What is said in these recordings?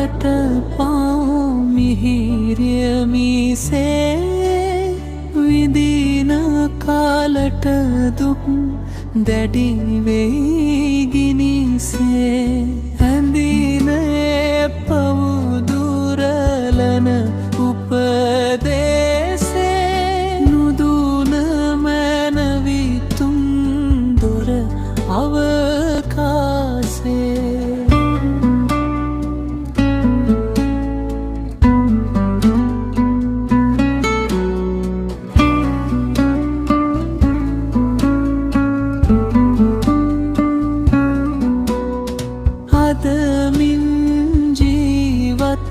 කාලට පාමිහිරිය මිසේ විදින කාලට දුක් දැඩි වෙයි ගිනිසේ ඇඳින පවුදුරලන උපදේසේ නුදුන මැනවිතුම් දොර අවකාසේ අදමින් ජීවත්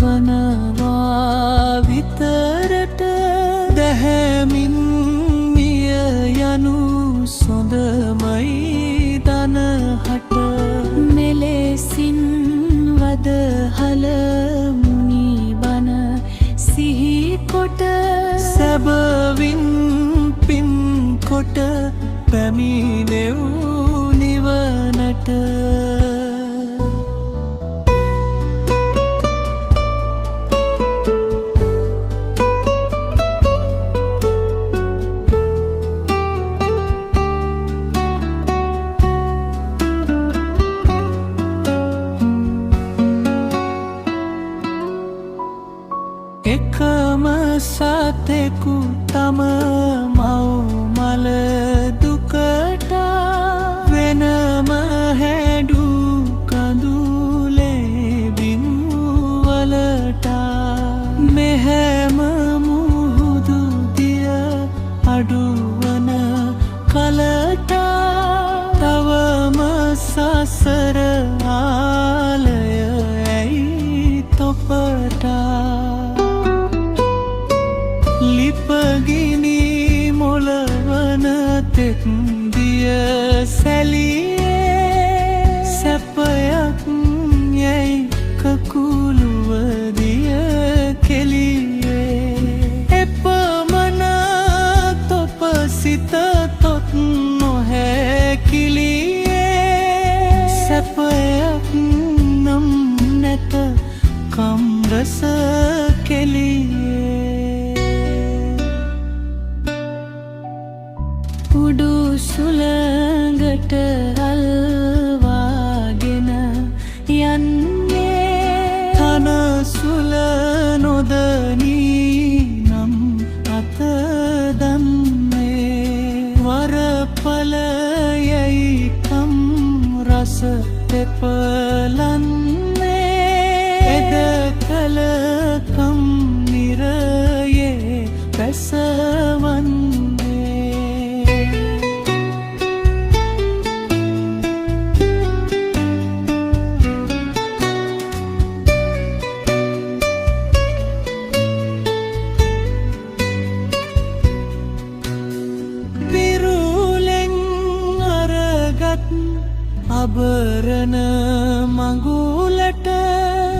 වනවා විතරට දැහැමින් මිය යනු සොඳමයි දනහට මෙලෙසින් වදහල මුනිබන සිහිකොට සැබවින් පින්කොට පැමිණෙව් නිවනට එකම සතෙකු තම මව්මල දුකට වෙනම හැඩු කඳුලේ බිමුවලට මෙහැම මුහුදු දිය අඩුවන කලට තවම සසර ආලය ඇයි තොපට ලිපගිනි මොලවන තෙක් දිය සැලියේ සැපයක් යැයි කකුළුවදිය කෙලියේ එපමණ තොප සිත තොත් නොහැකිලියේ සැපයක් නම් නැත කම්රස කෙලියේ උඩු සුළඟට අල්වාගෙන යන්නේ තන සුළ නොදනී නම් අත දන්නේ වරපලයයි කම් රස තෙපලන්නේ එද කල කම් නිරයේ පැසවන්නේ අබරණ මඟුලට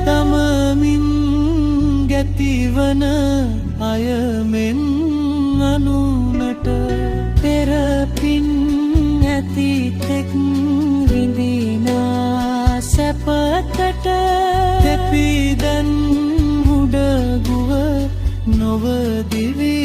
තමමින් ගැතිවන අයමෙන් අනුනට පෙරපින් ඇති තෙක් විඳිනා සැපතට තෙපිදන් උඩගුව නොවදිවි